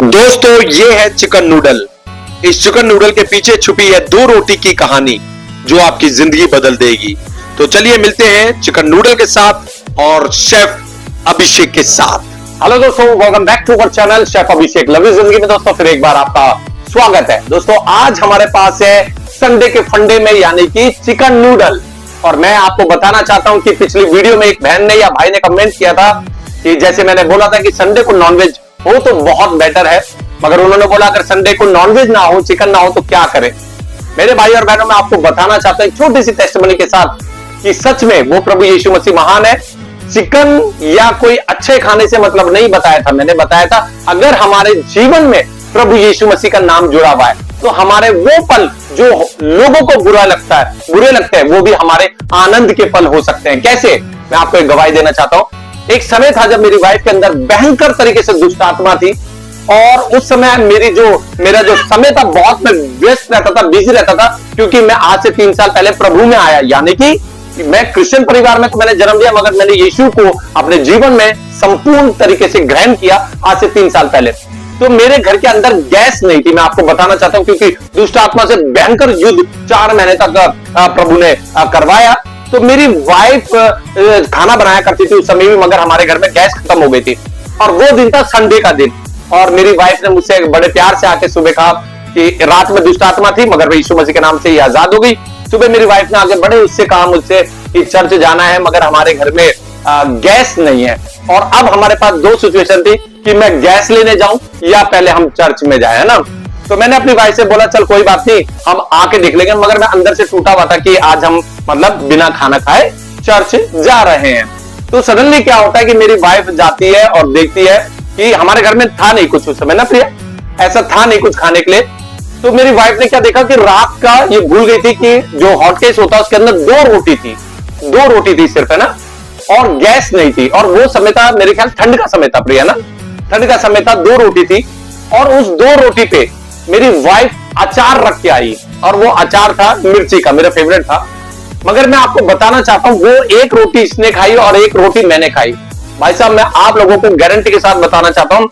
दोस्तों ये है चिकन नूडल। इस चिकन नूडल के पीछे छुपी है 2 रोटी की कहानी जो आपकी जिंदगी बदल देगी। तो चलिए मिलते हैं चिकन नूडल के साथ और शेफ अभिषेक के साथ। हेलो दोस्तों, welcome back to our channel chef Abhishek. लवी जिंदगी में दोस्तों फिर एक बार आपका स्वागत है। दोस्तों आज हमारे पास है संडे के फंडे में यानी कि चिकन नूडल। और मैं आपको बताना चाहता हूं कि पिछली वीडियो में एक बहन ने या भाई ने कमेंट किया था कि जैसे मैंने बोला था कि संडे को नॉनवेज हो तो बहुत बेटर है, मगर उन्होंने बोला अगर संडे को नॉनवेज ना हो, चिकन ना हो तो क्या करें। मेरे भाई और बहनों, मैं आपको बताना चाहता हूं एक छोटी सी टेस्टिमनी के साथ कि सच में वो प्रभु यीशु मसीह महान है। चिकन या कोई अच्छे खाने से मतलब नहीं बताया था, मैंने बताया था अगर हमारे जीवन में प्रभु यीशु मसीह का नाम जुड़ा हुआ है तो हमारे वो पल जो लोगों को बुरे लगते हैं वो भी हमारे आनंद के पल हो सकते हैं। कैसे, मैं आपको एक गवाही देना चाहता हूं। एक समय था जब मेरी वाइफ के अंदर भयंकर तरीके से दुष्ट आत्मा थी और उस समय मेरा जो समय था बहुत मैं व्यस्त रहता था, बिजी रहता था, क्योंकि मैं आज से 3 साल पहले प्रभु में आया। यानी कि मैं क्रिश्चियन परिवार में तो मैंने जन्म लिया, मगर मैंने यीशु को अपने जीवन में संपूर्ण तरीके से ग्रहण किया आज से 3 साल पहले। तो मेरे घर के अंदर गैस नहीं थी, मैं आपको बताना चाहता हूं, क्योंकि दुष्ट आत्मा से भयंकर युद्ध 4 महीने तक प्रभु ने करवाया। तो मेरी वाइफ खाना बनाया करती थी उस समय भी, मगर हमारे घर में गैस खत्म हो गई थी और वो दिन था संडे का दिन। और मेरी वाइफ ने मुझसे बड़े प्यार से आके सुबह कहा कि रात में दुष्ट आत्मा थी मगर यीशु मसीह के नाम से ये आजाद हो गई। सुबह मेरी वाइफ ने आगे बड़े उससे कहा मुझसे कि चर्च जाना है मगर हमारे घर में गैस नहीं है। और अब हमारे पास 2 सिचुएशन थी कि मैं गैस लेने जाऊं या पहले हम चर्च में जाए, है ना। तो मैंने अपनी वाइफ से बोला चल कोई बात नहीं, हम आके देख लेंगे, मगर मैं अंदर से टूटा हुआ था कि आज हम मतलब बिना खाना खाए चर्च जा रहे हैं। तो सडनली क्या होता है कि मेरी वाइफ जाती है और देखती है कि हमारे घर में था नहीं कुछ उस समय ना प्रिया, ऐसा था नहीं कुछ खाने के लिए। तो मेरी वाइफ ने क्या देखा कि रात का ये भूल गई थी कि जो हॉटकेस होता है उसके अंदर 2 रोटी थी सिर्फ, है ना, और गैस नहीं थी। और वो समय था मेरे ख्याल ठंड का समय था प्रिया ना, ठंड का समय था, 2 रोटी थी और उस 2 रोटी पे मेरी वाइफ अचार रख के आई और वो अचार था मिर्ची का, मेरा फेवरेट था। मगर मैं आपको बताना चाहता हूं वो एक रोटी इसने खाई और एक रोटी मैंने खाई। भाई साहब मैं आप लोगों को गारंटी के साथ बताना चाहता हूं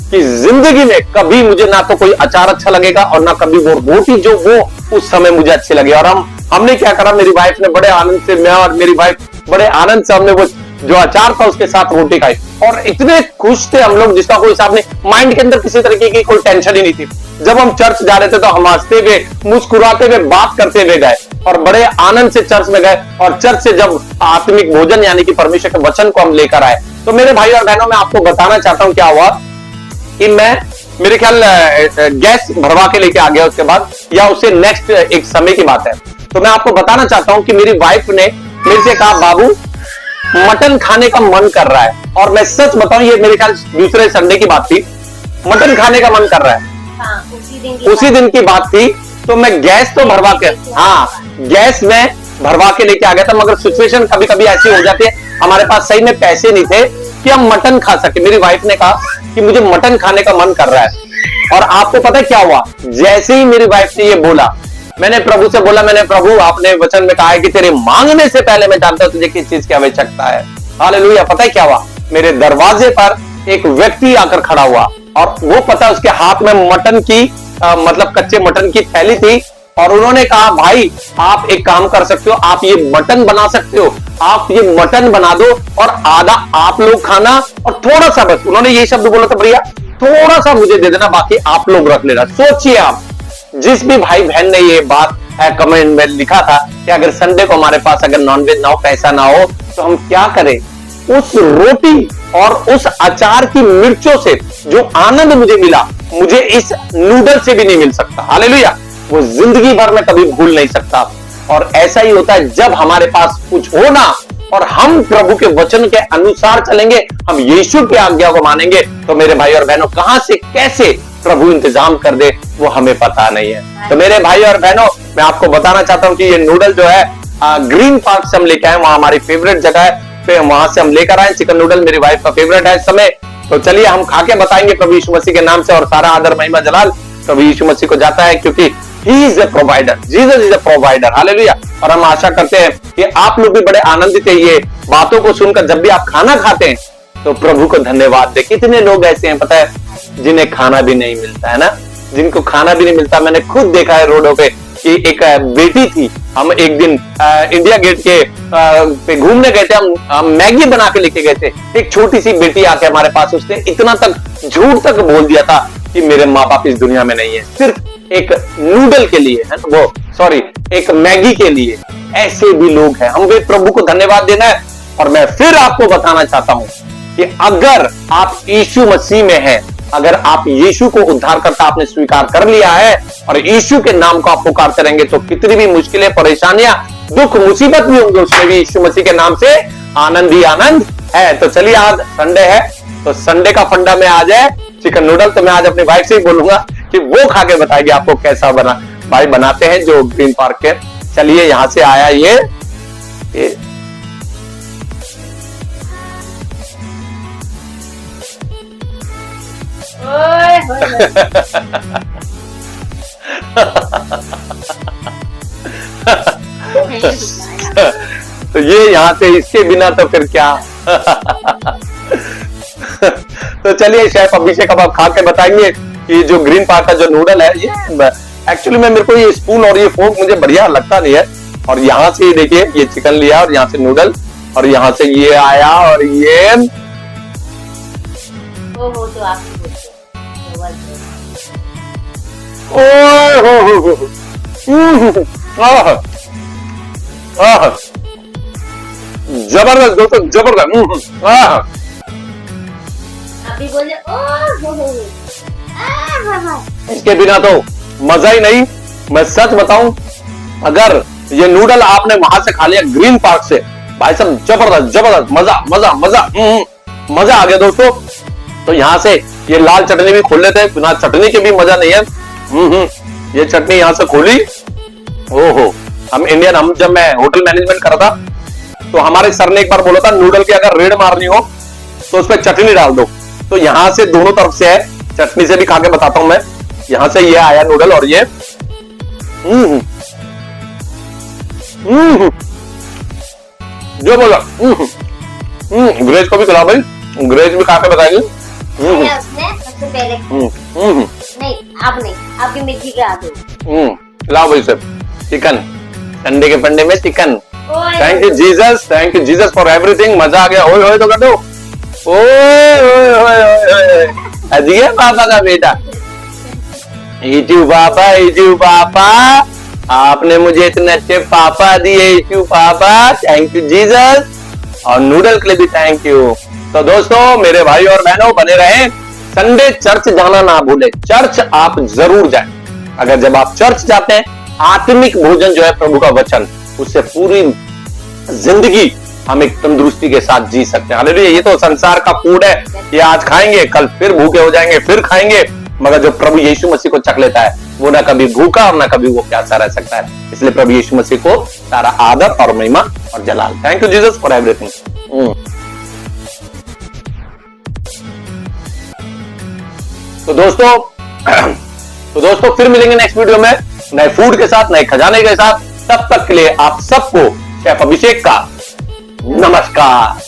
कि जिंदगी में कभी मुझे ना तो कोई अचार अच्छा लगेगा और ना कभी वो रोटी जो वो उस समय मुझे अच्छी लगी। और हमने क्या करा, मेरी वाइफ ने बड़े आनंद से, मैं और मेरी वाइफ बड़े आनंद से हमने वो जो अचार था उसके साथ रोटी खाई और इतने खुश थे हम लोग जिसका कोई हिसाब नहीं। माइंड के अंदर किसी तरीके की कोई टेंशन ही नहीं थी। जब हम चर्च जा रहे थे तो हम हंसते हुए, मुस्कुराते हुए, बात करते हुए गए और बड़े आनंद से चर्च में गए। और चर्च से जब आत्मिक भोजन यानी कि परमेश्वर के वचन को हम लेकर आए तो मेरे भाई और बहनों, मैं आपको बताना चाहता हूं क्या हुआ कि मैं मेरे ख्याल गैस भरवा के लेके आ गया उसके बाद, या उससे नेक्स्ट एक समय की बात है। तो मैं आपको बताना चाहता हूं कि मेरी वाइफ ने मेरे से कहा बाबू मटन खाने का मन कर रहा है। और मैं सच बताऊं ये मेरे ख्याल दूसरे संडे की बात थी, मटन खाने का मन कर रहा है। हाँ, उसी दिन की बात थी। तो मैं गैस तो भरवा के, गैस में भरवा के लेके आ गया था, मगर सिचुएशन कभी कभी ऐसी हो जाती है हमारे पास सही में पैसे नहीं थे कि हम मटन खा सके। मेरी वाइफ ने कहा कि मुझे मटन खाने का मन कर रहा है। और आपको पता है क्या हुआ, जैसे ही मेरी वाइफ ने ये बोला, मैंने प्रभु से बोला, मैंने प्रभु आपने वचन में कहा है कि तेरे मांगने से पहले मैं जानता हूं तुझे किस चीज की आवश्यकता है। हालेलुया। पता है क्या हुआ, मेरे दरवाजे पर एक व्यक्ति आकर खड़ा हुआ और वो पता उसके हाथ में मटन की मतलब कच्चे मटन की थैली थी। और उन्होंने कहा भाई आप एक काम कर सकते हो, आप ये मटन बना सकते हो, आप ये मटन बना दो और आधा आप लोग खाना और थोड़ा सा, बस उन्होंने ये शब्द बोला था भैया थोड़ा सा मुझे दे देना, बाकी आप लोग रख लेना। सोचिए आप, जिस भी भाई बहन ने ये बात कमेंट में लिखा था कि अगर संडे को हमारे पास अगर नॉनवेज ना हो, पैसा ना हो तो हम क्या करें, उस रोटी और उस अचार की मिर्चों से जो आनंद मुझे मिला, मुझे इस नूडल से भी नहीं मिल सकता। हालेलुया। वो जिंदगी भर में कभी भूल नहीं सकता। और ऐसा ही होता है जब हमारे पास कुछ हो ना और हम प्रभु के वचन के अनुसार चलेंगे, हम यीशु की आज्ञा को मानेंगे, तो मेरे भाई और बहनों कहां से कैसे प्रभु इंतजाम कर दे वो हमें पता नहीं है। तो मेरे भाई और बहनों, मैं आपको बताना चाहता हूं कि ये नूडल जो है ग्रीन पार्क से हम लेके आए, वहां हमारी फेवरेट जगह है, फिर वहां से हम लेकर आए चिकन नूडल, मेरी वाइफ का फेवरेट है इस समय। तो चलिए हम खा के बताएंगे प्रभु यीशु मसीह के नाम से। और सारा आदर महिमा जलाल प्रभु यीशु मसीह को जाता है, क्योंकि he is a provider, Jesus is a provider. Hallelujah. और हम आशा करते हैं कि आप लोग भी बड़े आनंदित है ये बातों को सुनकर। जब भी आप खाना खाते हैं तो प्रभु को धन्यवाद दे। कितने लोग ऐसे हैं पता है जिन्हें खाना भी नहीं मिलता है ना, जिनको खाना भी नहीं मिलता। मैंने खुद देखा है रोडों पे कि एक बेटी थी, हम एक दिन इंडिया गेट के पे घूमने गए थे, हम मैगी बना के लेके गए थे। एक छोटी सी बेटी आके हमारे पास, उसने इतना तक झूठ तक बोल दिया था कि मेरे माँ बाप इस दुनिया में नहीं है, सिर्फ एक नूडल के लिए है, वो सॉरी एक मैगी के लिए। ऐसे भी लोग हैं, हमें प्रभु को धन्यवाद देना है। और मैं फिर आपको बताना चाहता हूं कि अगर आप यीशु मसीह में हैं, अगर आप यीशु को उद्धारकर्ता आपने स्वीकार कर लिया है और यीशु के नाम को आप पुकारते रहेंगे, तो कितनी भी मुश्किलें, परेशानियां, दुख, मुसीबत भी होंगे, उसमें भी यीशु मसीह के नाम से आनंद ही आनंद है। तो चलिए, आज संडे है, तो संडे का फंडा में आ जाए चिकन नूडल। तो मैं आज अपनी वाइफ से ही बोलूंगा कि वो खा के बताएगी आपको कैसा बना। भाई बनाते हैं जो ग्रीन पार्क के। चलिए, यहां से आया ये तो ये यहाँ से, इसके बिना तो फिर क्या। तो चलिए, शेफ अभिषेक अब आप खा के बताएंगे कि जो ग्रीन पार्क का जो नूडल है, ये एक्चुअली में मेरे को ये स्पून और ये फोर्क मुझे बढ़िया लगता नहीं है। और यहाँ से देखिए, ये चिकन लिया और यहाँ से नूडल, और यहाँ से ये आया, और ये तो आप जबरदस्त दोस्तों, जबरदस्त। अभी बोले इसके बिना तो मजा ही नहीं। मैं सच बताऊं, अगर ये नूडल आपने वहां से खा लिया ग्रीन पार्क से, भाई साहब जबरदस्त जबरदस्त, मजा मजा मजा मजा आ गया दोस्तों। तो यहाँ से ये लाल चटनी भी खोल लेते हैं, बिना चटनी के भी मजा नहीं है। ये चटनी यहाँ से खोली, ओहो। हम इंडियन, हम जब मैं होटल मैनेजमेंट कर रहा था, तो हमारे सर ने एक बार बोला था, नूडल की अगर रेड मारनी हो तो उस पर चटनी डाल दो। तो यहाँ से दोनों तरफ से है, चटनी से भी खा के बताता हूं मैं। यहाँ से ये आया नूडल, और ये जो बोला, ग्रेज को भी खिला भाई, ग्रेज भी खा के बताएंगे। सबसे पहले नहीं, आप नहीं, आपकी मिर्ची के आगे लाओ भाई सब चिकन, संडे के फंडे में chicken. Thank you Jesus, thank you Jesus for everything. मजा आ गया। ओए ओए तो कर दो, ओए ओए ओए, अजी पापा का बेटा, ईटू पापा, ईटू पापा, आपने मुझे इतने अच्छे पापा दिए, ईटू पापा, थैंक यू जीसस। और नूडल के लिए भी थैंक यू। तो दोस्तों, मेरे भाई और बहनों, बने रहें। संडे चर्च जाना ना भूले, चर्च आप जरूर जाएं। अगर जब आप चर्च जाते हैं, आत्मिक भोजन जो है प्रभु का वचन, उससे पूरी जिंदगी हम एक तंदुरुस्ती के साथ जी सकते हैं। हालेलुया। ये तो संसार का फूड है, ये आज खाएंगे, कल फिर भूखे हो जाएंगे, फिर खाएंगे। मगर जो प्रभु यीशु मसीह को चख लेता है, वो ना कभी भूखा और ना कभी वो प्यासा रह सकता है। इसलिए प्रभु यीशु मसीह को सारा आदर और महिमा और जलाल। Thank you Jesus for everything. तो दोस्तों फिर मिलेंगे नेक्स्ट वीडियो में नए फूड के साथ, नए खजाने के साथ। तब तक के लिए आप सबको शेफ अभिषेक का नमस्कार।